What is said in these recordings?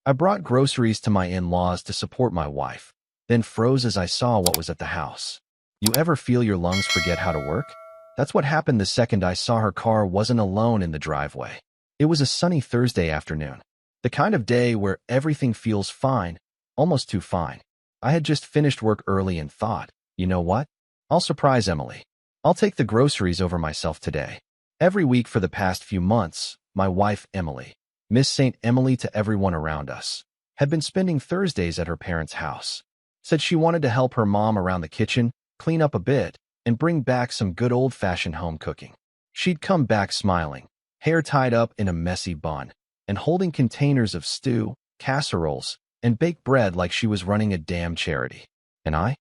I brought groceries to my in-laws to support my wife, then froze as I saw what was at the house. You ever feel your lungs forget how to work? That's what happened the second I saw her car wasn't alone in the driveway. It was a sunny Thursday afternoon, the kind of day where everything feels fine, almost too fine. I had just finished work early and thought, you know what? I'll surprise Emily. I'll take the groceries over myself today. Every week for the past few months, my wife, Emily, Miss St. Emily to everyone around us, had been spending Thursdays at her parents' house. Said she wanted to help her mom around the kitchen, clean up a bit, and bring back some good old-fashioned home cooking. She'd come back smiling, hair tied up in a messy bun, and holding containers of stew, casseroles, and baked bread like she was running a damn charity. And I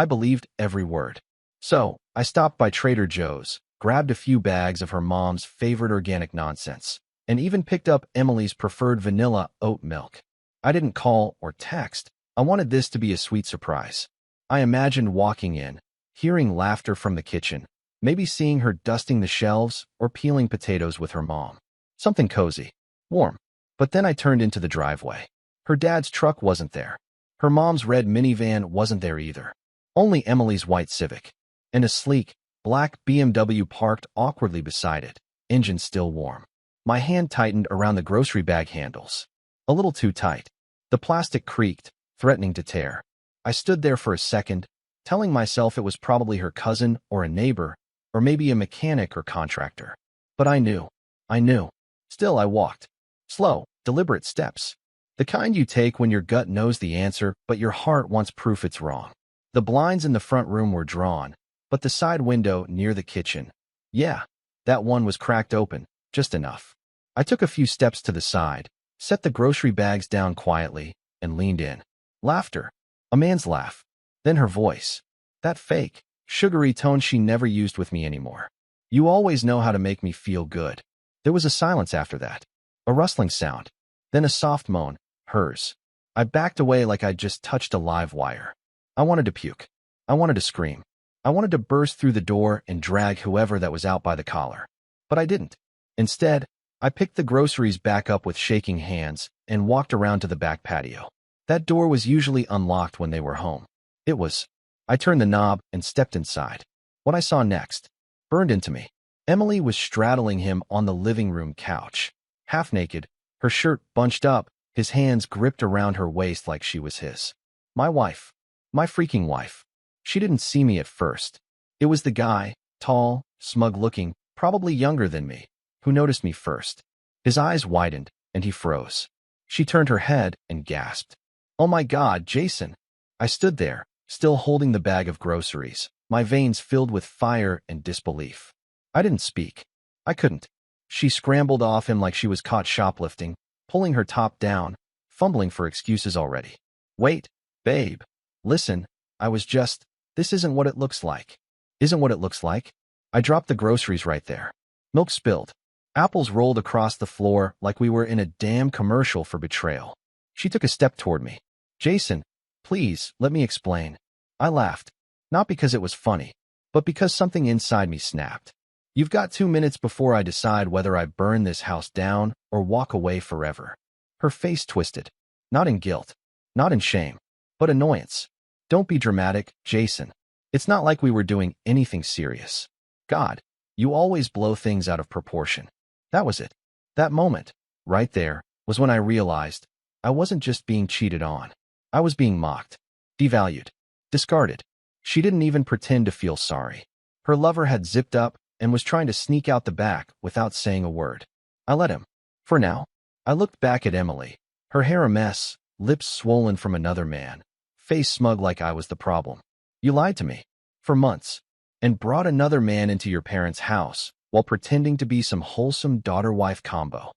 believed every word. So, I stopped by Trader Joe's, grabbed a few bags of her mom's favorite organic nonsense, and even picked up Emily's preferred vanilla oat milk. I didn't call or text. I wanted this to be a sweet surprise. I imagined walking in, hearing laughter from the kitchen, maybe seeing her dusting the shelves or peeling potatoes with her mom. Something cozy, warm. But then I turned into the driveway. Her dad's truck wasn't there. Her mom's red minivan wasn't there either. Only Emily's white Civic, and a sleek, black BMW parked awkwardly beside it, engine still warm. My hand tightened around the grocery bag handles. A little too tight. The plastic creaked, threatening to tear. I stood there for a second, telling myself it was probably her cousin or a neighbor, or maybe a mechanic or contractor. But I knew. Still, I walked. Slow, deliberate steps. The kind you take when your gut knows the answer, but your heart wants proof it's wrong. The blinds in the front room were drawn, but the side window near the kitchen, yeah, that one was cracked open, just enough. I took a few steps to the side, set the grocery bags down quietly, and leaned in. Laughter. A man's laugh. Then her voice. That fake, sugary tone she never used with me anymore. You always know how to make me feel good. There was a silence after that. A rustling sound. Then a soft moan. Hers. I backed away like I'd just touched a live wire. I wanted to puke. I wanted to scream. I wanted to burst through the door and drag whoever that was out by the collar. But I didn't. Instead, I picked the groceries back up with shaking hands and walked around to the back patio. That door was usually unlocked when they were home. It was. I turned the knob and stepped inside. What I saw next burned into me. Emily was straddling him on the living room couch, half naked, her shirt bunched up, his hands gripped around her waist like she was his. My wife. My freaking wife. She didn't see me at first. It was the guy, tall, smug-looking, probably younger than me, who noticed me first. His eyes widened, and he froze. She turned her head and gasped. Oh my God, Jason! I stood there, still holding the bag of groceries, my veins filled with fire and disbelief. I didn't speak. I couldn't. She scrambled off him like she was caught shoplifting, pulling her top down, fumbling for excuses already. Wait, babe. Listen, this isn't what it looks like. Isn't what it looks like? I dropped the groceries right there. Milk spilled. Apples rolled across the floor like we were in a damn commercial for Betrayal. She took a step toward me. Jason, please, let me explain. I laughed. Not because it was funny, but because something inside me snapped. You've got 2 minutes before I decide whether I burn this house down or walk away forever. Her face twisted. Not in guilt. Not in shame. But annoyance. Don't be dramatic, Jason. It's not like we were doing anything serious. God, you always blow things out of proportion. That was it. That moment, right there, was when I realized I wasn't just being cheated on. I was being mocked, devalued, discarded. She didn't even pretend to feel sorry. Her lover had zipped up and was trying to sneak out the back without saying a word. I let him. For now. I looked back at Emily, her hair a mess, lips swollen from another man, face smug like I was the problem. You lied to me. For months. And brought another man into your parents' house while pretending to be some wholesome daughter-wife combo.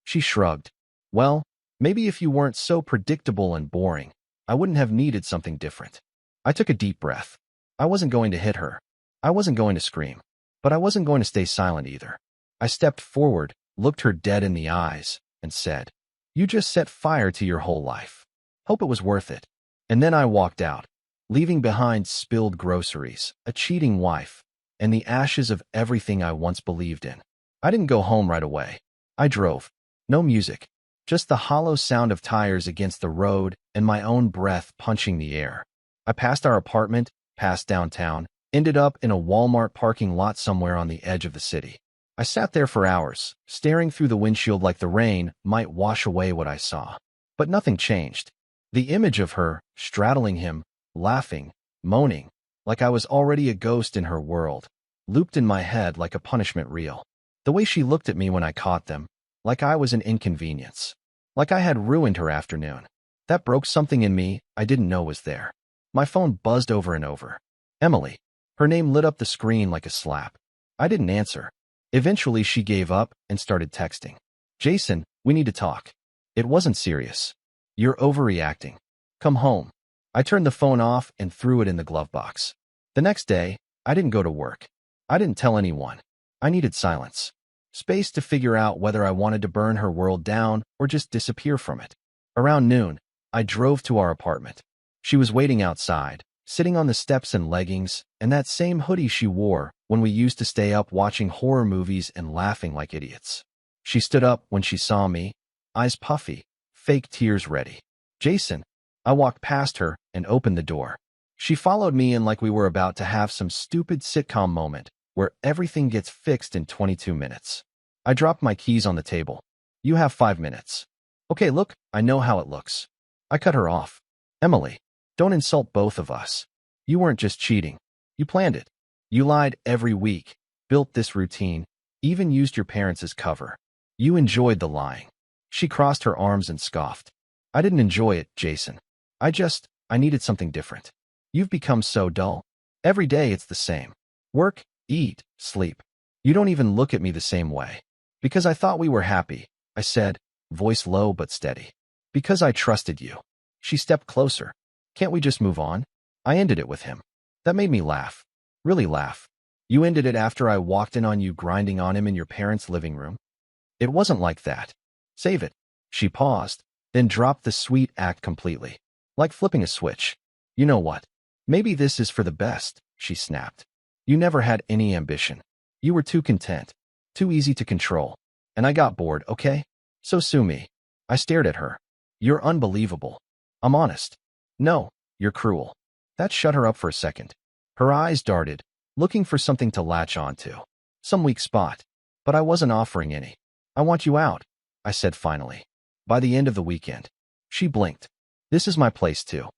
She shrugged. Well, maybe if you weren't so predictable and boring, I wouldn't have needed something different. I took a deep breath. I wasn't going to hit her. I wasn't going to scream. But I wasn't going to stay silent either. I stepped forward, looked her dead in the eyes, and said, You just set fire to your whole life. Hope it was worth it. And then I walked out, leaving behind spilled groceries, a cheating wife, and the ashes of everything I once believed in. I didn't go home right away. I drove. No music. just the hollow sound of tires against the road and my own breath punching the air. I passed our apartment, passed downtown, ended up in a Walmart parking lot somewhere on the edge of the city. I sat there for hours, staring through the windshield like the rain might wash away what I saw. But nothing changed. The image of her, straddling him, laughing, moaning, like I was already a ghost in her world, looped in my head like a punishment reel. The way she looked at me when I caught them, like I was an inconvenience. Like I had ruined her afternoon. That broke something in me I didn't know was there. My phone buzzed over and over. Emily. Her name lit up the screen like a slap. I didn't answer. Eventually she gave up and started texting. Jason, we need to talk. It wasn't serious. You're overreacting. Come home. I turned the phone off and threw it in the glove box. The next day, I didn't go to work. I didn't tell anyone. I needed silence. Space to figure out whether I wanted to burn her world down or just disappear from it. Around noon, I drove to our apartment. She was waiting outside, sitting on the steps in leggings and that same hoodie she wore when we used to stay up watching horror movies and laughing like idiots. She stood up when she saw me, eyes puffy, fake tears ready. Jason. I walked past her and opened the door. She followed me in like we were about to have some stupid sitcom moment where everything gets fixed in 22 minutes. I dropped my keys on the table. You have 5 minutes. Okay, look, I know how it looks. I cut her off. Emily, don't insult both of us. You weren't just cheating. You planned it. You lied every week, built this routine, even used your parents as cover. You enjoyed the lying. She crossed her arms and scoffed. I didn't enjoy it, Jason. I needed something different. You've become so dull. Every day it's the same. Work, eat, sleep. You don't even look at me the same way. Because I thought we were happy, I said, voice low but steady. Because I trusted you. She stepped closer. Can't we just move on? I ended it with him. That made me laugh. Really laugh. You ended it after I walked in on you grinding on him in your parents' living room? It wasn't like that. Save it. She paused, then dropped the sweet act completely. Like flipping a switch. You know what? Maybe this is for the best, she snapped. You never had any ambition. You were too content. Too easy to control. And I got bored, okay? So sue me. I stared at her. You're unbelievable. I'm honest. No, you're cruel. That shut her up for a second. Her eyes darted, looking for something to latch onto. Some weak spot. But I wasn't offering any. I want you out, I said finally. By the end of the weekend. She blinked. This is my place too.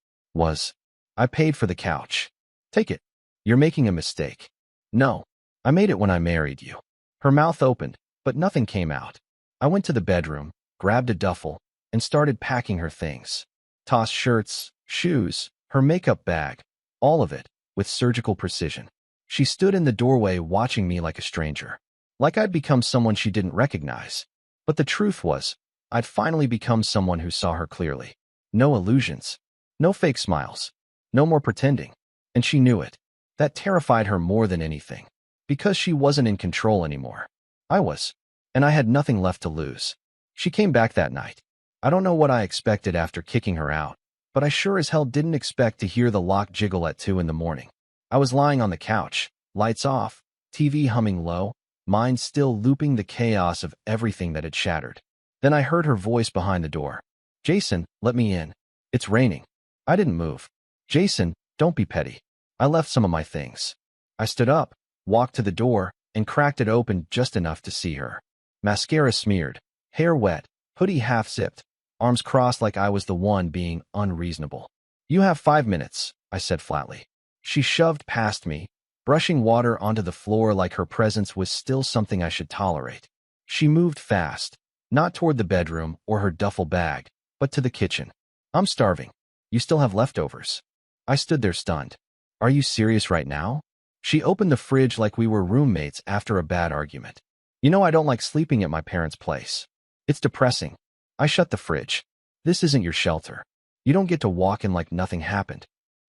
I paid for the couch. Take it. You're making a mistake. No. I made it when I married you. Her mouth opened, but nothing came out. I went to the bedroom, grabbed a duffel, and started packing her things. Tossed shirts, shoes, her makeup bag, all of it, with surgical precision. She stood in the doorway watching me like a stranger. Like I'd become someone she didn't recognize. But the truth was, I'd finally become someone who saw her clearly. No illusions. No fake smiles. No more pretending. And she knew it. That terrified her more than anything. Because she wasn't in control anymore. I was. And I had nothing left to lose. She came back that night. I don't know what I expected after kicking her out, but I sure as hell didn't expect to hear the lock jiggle at 2 in the morning. I was lying on the couch, lights off, TV humming low, mind still looping the chaos of everything that had shattered. Then I heard her voice behind the door. Jason, let me in. It's raining. I didn't move. Jason, don't be petty. I left some of my things. I stood up, walked to the door, and cracked it open just enough to see her. Mascara smeared, hair wet, hoodie half-zipped, arms crossed like I was the one being unreasonable. You have 5 minutes, I said flatly. She shoved past me, brushing water onto the floor like her presence was still something I should tolerate. She moved fast, not toward the bedroom or her duffel bag, but to the kitchen. I'm starving. You still have leftovers. I stood there stunned. Are you serious right now? She opened the fridge like we were roommates after a bad argument. You know I don't like sleeping at my parents' place. It's depressing. I shut the fridge. This isn't your shelter. You don't get to walk in like nothing happened.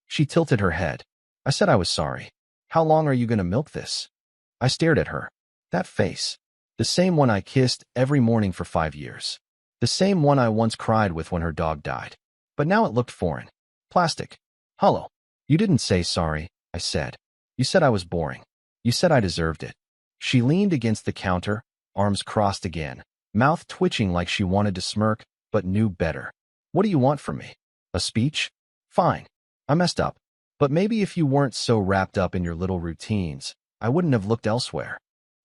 She tilted her head. I said I was sorry. How long are you going to milk this? I stared at her. That face. The same one I kissed every morning for 5 years. The same one I once cried with when her dog died. But now it looked foreign. Plastic. Hollow. You didn't say sorry, I said. You said I was boring. You said I deserved it. She leaned against the counter, arms crossed again, mouth twitching like she wanted to smirk, but knew better. What do you want from me? A speech? Fine. I messed up. But maybe if you weren't so wrapped up in your little routines, I wouldn't have looked elsewhere.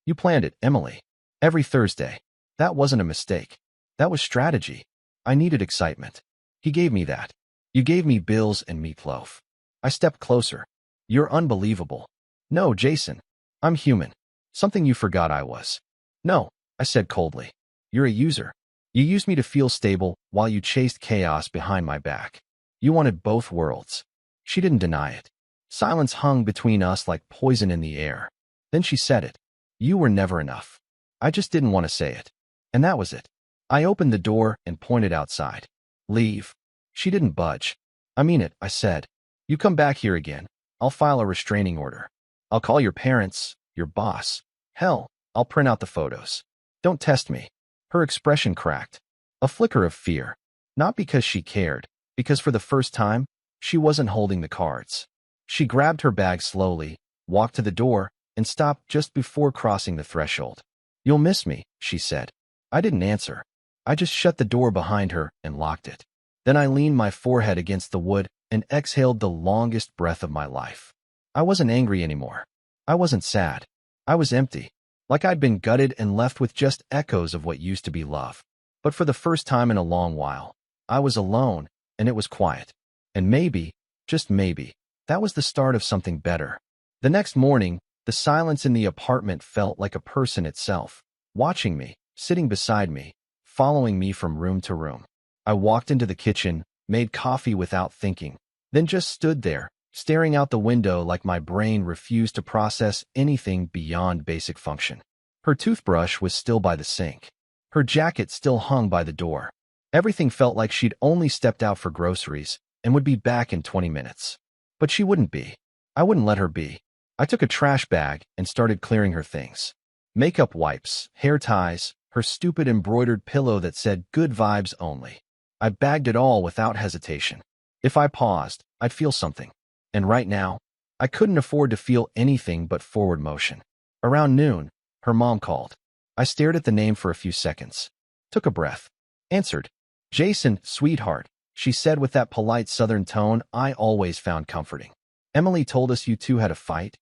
You planned it, Emily. Every Thursday. That wasn't a mistake. That was strategy. I needed excitement. He gave me that. You gave me bills and meatloaf. I stepped closer. You're unbelievable. No, Jason. I'm human. Something you forgot I was. No, I said coldly. You're a user. You used me to feel stable while you chased chaos behind my back. You wanted both worlds. She didn't deny it. Silence hung between us like poison in the air. Then she said it. You were never enough. I just didn't want to say it. And that was it. I opened the door and pointed outside. Leave. She didn't budge. I mean it, I said. You come back here again, I'll file a restraining order. I'll call your parents, your boss. Hell, I'll print out the photos. Don't test me. Her expression cracked. A flicker of fear. Not because she cared, because for the first time, she wasn't holding the cards. She grabbed her bag slowly, walked to the door, and stopped just before crossing the threshold. You'll miss me, she said. I didn't answer. I just shut the door behind her and locked it. Then I leaned my forehead against the wood and exhaled the longest breath of my life. I wasn't angry anymore. I wasn't sad. I was empty, like I'd been gutted and left with just echoes of what used to be love. But for the first time in a long while, I was alone, and it was quiet. And maybe, just maybe, that was the start of something better. The next morning, the silence in the apartment felt like a person itself, watching me, sitting beside me, following me from room to room. I walked into the kitchen, made coffee without thinking, then just stood there, staring out the window like my brain refused to process anything beyond basic function. Her toothbrush was still by the sink. Her jacket still hung by the door. Everything felt like she'd only stepped out for groceries and would be back in 20 minutes. But she wouldn't be. I wouldn't let her be. I took a trash bag and started clearing her things. Makeup wipes, hair ties, her stupid embroidered pillow that said good vibes only. I bagged it all without hesitation. If I paused, I'd feel something. And right now, I couldn't afford to feel anything but forward motion. Around noon, her mom called. I stared at the name for a few seconds. Took a breath. Answered. Jason, sweetheart, she said with that polite southern tone I always found comforting. Emily told us you two had a fight.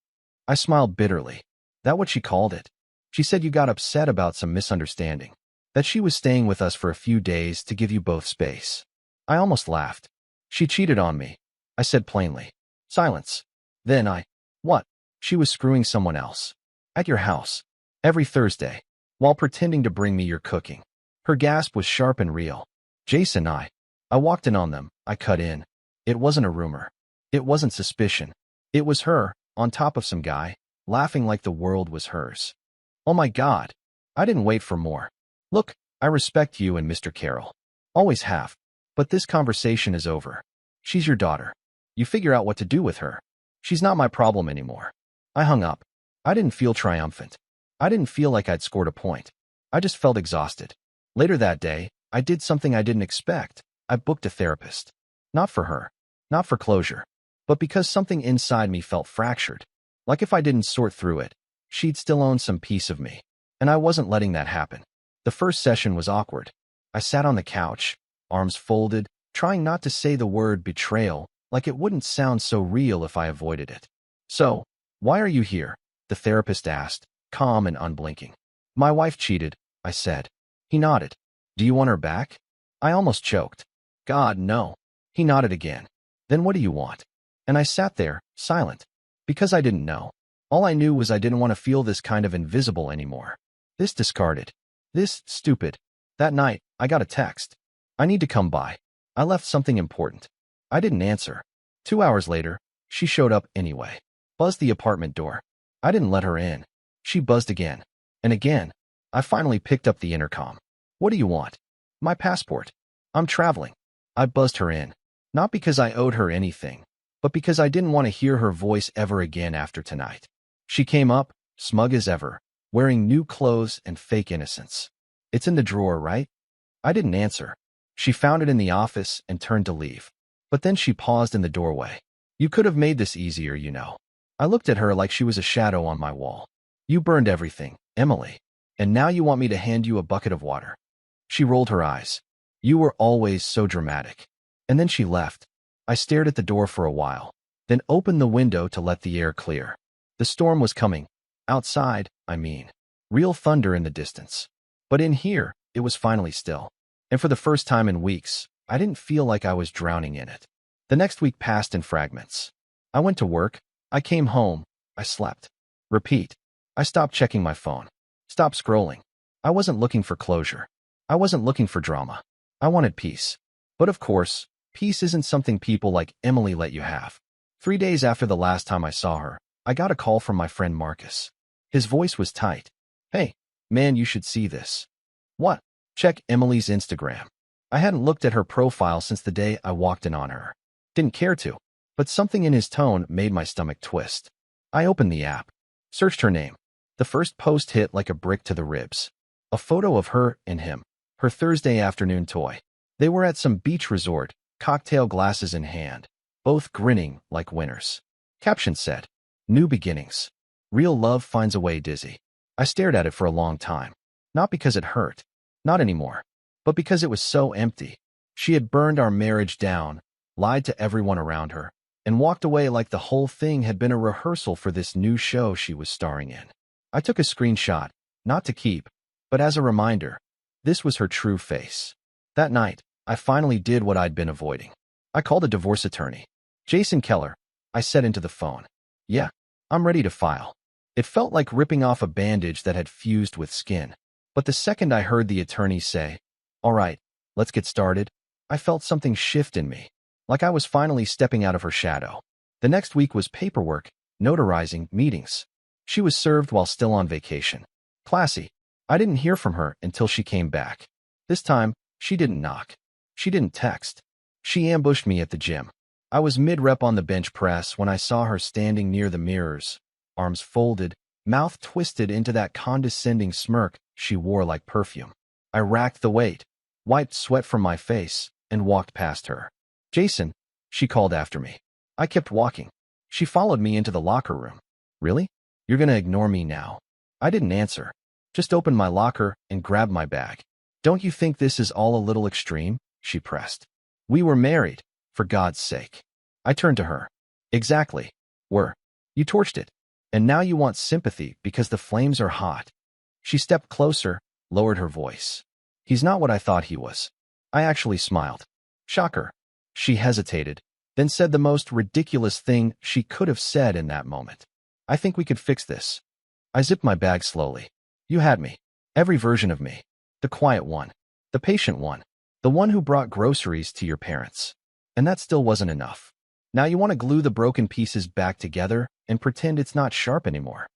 I smiled bitterly. That what she called it? She said you got upset about some misunderstanding. That she was staying with us for a few days to give you both space. I almost laughed. She cheated on me, I said plainly. Silence. Then what? She was screwing someone else. At your house. Every Thursday. While pretending to bring me your cooking. Her gasp was sharp and real. Jason, I walked in on them. I cut in. It wasn't a rumor. It wasn't suspicion. It was her, on top of some guy, laughing like the world was hers. Oh my God. I didn't wait for more. Look, I respect you and Mr. Carroll. Always have. But this conversation is over. She's your daughter. You figure out what to do with her. She's not my problem anymore. I hung up. I didn't feel triumphant. I didn't feel like I'd scored a point. I just felt exhausted. Later that day, I did something I didn't expect. I booked a therapist. Not for her. Not for closure. But because something inside me felt fractured. Like if I didn't sort through it, she'd still own some piece of me. And I wasn't letting that happen. The first session was awkward. I sat on the couch, arms folded, trying not to say the word betrayal, like it wouldn't sound so real if I avoided it. So, why are you here? The therapist asked, calm and unblinking. My wife cheated, I said. He nodded. Do you want her back? I almost choked. God, no. He nodded again. Then what do you want? And I sat there, silent. Because I didn't know. All I knew was I didn't want to feel this kind of invisible anymore. This discarded. This stupid. That night, I got a text. I need to come by. I left something important. I didn't answer. 2 hours later, she showed up anyway. Buzzed the apartment door. I didn't let her in. She buzzed again. And again. I finally picked up the intercom. What do you want? My passport. I'm traveling. I buzzed her in. Not because I owed her anything, but because I didn't want to hear her voice ever again after tonight. She came up, smug as ever, wearing new clothes and fake innocence. It's in the drawer, right? I didn't answer. She found it in the office and turned to leave. But then she paused in the doorway. You could have made this easier, you know. I looked at her like she was a shadow on my wall. You burned everything, Emily. And now you want me to hand you a bucket of water. She rolled her eyes. You were always so dramatic. And then she left. I stared at the door for a while, then opened the window to let the air clear. The storm was coming. Outside, I mean. Real thunder in the distance. But in here, it was finally still. And for the first time in weeks, I didn't feel like I was drowning in it. The next week passed in fragments. I went to work. I came home. I slept. Repeat. I stopped checking my phone. Stopped scrolling. I wasn't looking for closure. I wasn't looking for drama. I wanted peace. But of course, peace isn't something people like Emily let you have. 3 days after the last time I saw her, I got a call from my friend Marcus. His voice was tight. Hey, man, you should see this. What? Check Emily's Instagram. I hadn't looked at her profile since the day I walked in on her. Didn't care to, but something in his tone made my stomach twist. I opened the app. Searched her name. The first post hit like a brick to the ribs. A photo of her and him. Her Thursday afternoon toy. They were at some beach resort, cocktail glasses in hand, both grinning like winners. Caption said, "New beginnings. Real love finds a way dizzy." I stared at it for a long time. Not because it hurt. Not anymore. But because it was so empty. She had burned our marriage down, lied to everyone around her, and walked away like the whole thing had been a rehearsal for this new show she was starring in. I took a screenshot, not to keep, but as a reminder. This was her true face. That night, I finally did what I'd been avoiding. I called a divorce attorney. Jason Keller, I said into the phone. Yeah, I'm ready to file. It felt like ripping off a bandage that had fused with skin. But the second I heard the attorney say, "All right, let's get started," I felt something shift in me, like I was finally stepping out of her shadow. The next week was paperwork, notarizing, meetings. She was served while still on vacation. Classy. I didn't hear from her until she came back. This time, she didn't knock. She didn't text. She ambushed me at the gym. I was mid-rep on the bench press when I saw her standing near the mirrors, arms folded, mouth twisted into that condescending smirk she wore like perfume. I racked the weight, wiped sweat from my face, and walked past her. "Jason," she called after me. I kept walking. She followed me into the locker room. "Really? You're gonna ignore me now?" I didn't answer. Just opened my locker and grabbed my bag. "Don't you think this is all a little extreme?" she pressed. "We were married, for God's sake." I turned to her. "Exactly. Were. You torched it. And now you want sympathy because the flames are hot." She stepped closer, lowered her voice. "He's not what I thought he was." I actually smiled. Shocker. She hesitated, then said the most ridiculous thing she could have said in that moment. "I think we could fix this." I zipped my bag slowly. "You had me. Every version of me. The quiet one. The patient one. The one who brought groceries to your parents. And that still wasn't enough. Now you want to glue the broken pieces back together and pretend it's not sharp anymore."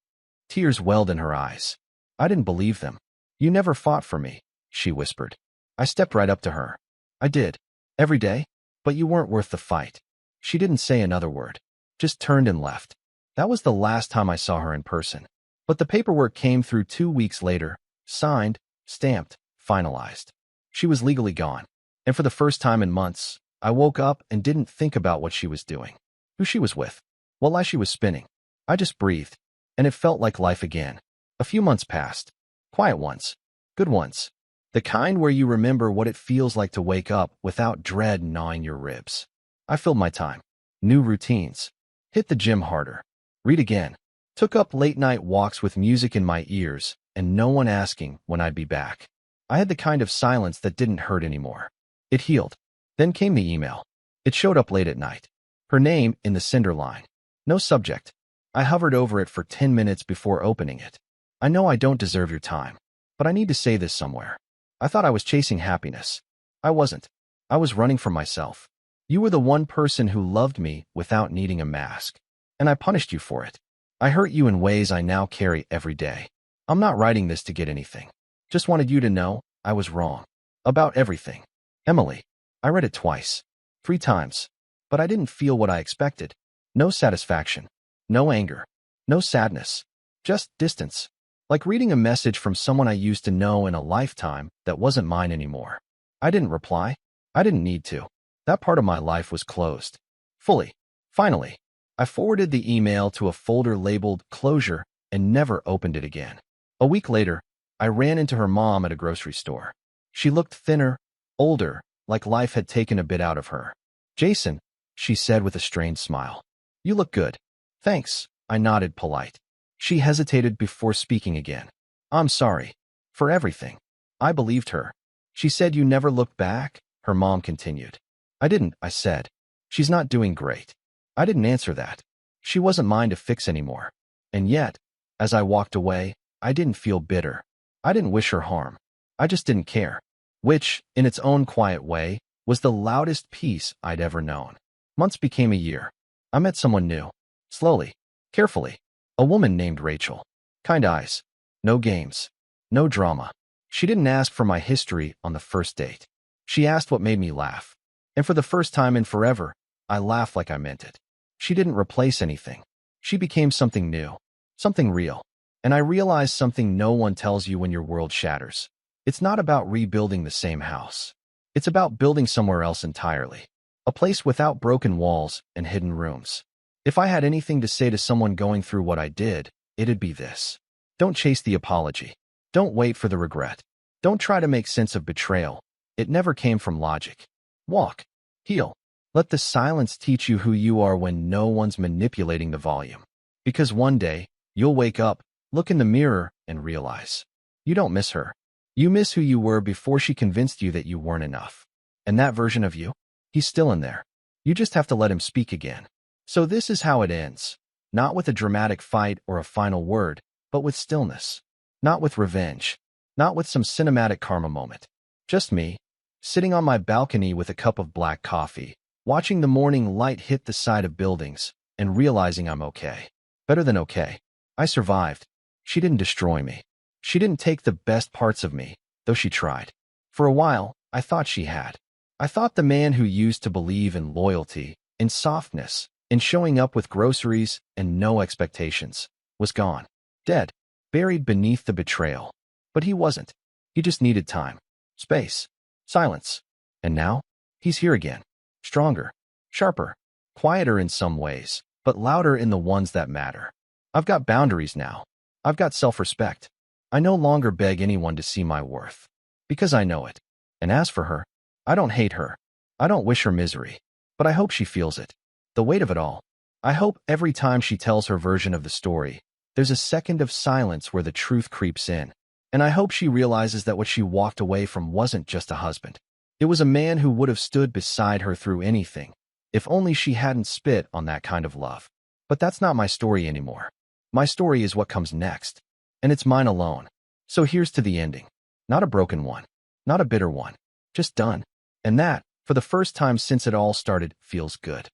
Tears welled in her eyes. I didn't believe them. "You never fought for me," she whispered. I stepped right up to her. "I did. Every day. But you weren't worth the fight." She didn't say another word. Just turned and left. That was the last time I saw her in person. But the paperwork came through 2 weeks later, signed, stamped, finalized. She was legally gone. And for the first time in months, I woke up and didn't think about what she was doing, who she was with, what lie she was spinning. I just breathed, and it felt like life again. A few months passed. Quiet ones. Good ones. The kind where you remember what it feels like to wake up without dread gnawing your ribs. I filled my time. New routines. Hit the gym harder. Read again. Took up late-night walks with music in my ears and no one asking when I'd be back. I had the kind of silence that didn't hurt anymore. It healed. Then came the email. It showed up late at night. Her name in the sender line. No subject. I hovered over it for 10 minutes before opening it. "I know I don't deserve your time, but I need to say this somewhere. I thought I was chasing happiness. I wasn't. I was running from myself. You were the one person who loved me without needing a mask. And I punished you for it. I hurt you in ways I now carry every day. I'm not writing this to get anything. Just wanted you to know I was wrong. About everything. Emily." I read it twice. 3 times. But I didn't feel what I expected. No satisfaction. No anger. No sadness. Just distance. Like reading a message from someone I used to know in a lifetime that wasn't mine anymore. I didn't reply. I didn't need to. That part of my life was closed. Fully. Finally. I forwarded the email to a folder labeled "Closure" and never opened it again. A week later, I ran into her mom at a grocery store. She looked thinner, older, like life had taken a bit out of her. "Jason," she said with a strained smile. "You look good." "Thanks," I nodded, polite. She hesitated before speaking again. "I'm sorry. For everything." I believed her. "She said you never looked back," her mom continued. "I didn't," I said. "She's not doing great." I didn't answer that. She wasn't mine to fix anymore. And yet, as I walked away, I didn't feel bitter. I didn't wish her harm. I just didn't care. Which, in its own quiet way, was the loudest peace I'd ever known. Months became a year. I met someone new. Slowly. Carefully. A woman named Rachel. Kind eyes. No games. No drama. She didn't ask for my history on the first date. She asked what made me laugh. And for the first time in forever, I laughed like I meant it. She didn't replace anything. She became something new. Something real. And I realized something no one tells you when your world shatters. It's not about rebuilding the same house. It's about building somewhere else entirely. A place without broken walls and hidden rooms. If I had anything to say to someone going through what I did, it'd be this. Don't chase the apology. Don't wait for the regret. Don't try to make sense of betrayal. It never came from logic. Walk. Heal. Let the silence teach you who you are when no one's manipulating the volume. Because one day, you'll wake up, look in the mirror, and realize you don't miss her. You miss who you were before she convinced you that you weren't enough. And that version of you? He's still in there. You just have to let him speak again. So this is how it ends. Not with a dramatic fight or a final word, but with stillness. Not with revenge. Not with some cinematic karma moment. Just me, sitting on my balcony with a cup of black coffee, watching the morning light hit the side of buildings, and realizing I'm okay. Better than okay. I survived. She didn't destroy me. She didn't take the best parts of me, though she tried. For a while, I thought she had. I thought the man who used to believe in loyalty, in softness, in showing up with groceries and no expectations, was gone. Dead. Buried beneath the betrayal. But he wasn't. He just needed time. Space. Silence. And now, he's here again. Stronger. Sharper. Quieter in some ways, but louder in the ones that matter. I've got boundaries now. I've got self-respect. I no longer beg anyone to see my worth. Because I know it. And as for her, I don't hate her. I don't wish her misery. But I hope she feels it. The weight of it all. I hope every time she tells her version of the story, there's a second of silence where the truth creeps in. And I hope she realizes that what she walked away from wasn't just a husband. It was a man who would have stood beside her through anything, if only she hadn't spit on that kind of love. But that's not my story anymore. My story is what comes next. And it's mine alone. So here's to the ending. Not a broken one. Not a bitter one. Just done. And that, for the first time since it all started, feels good.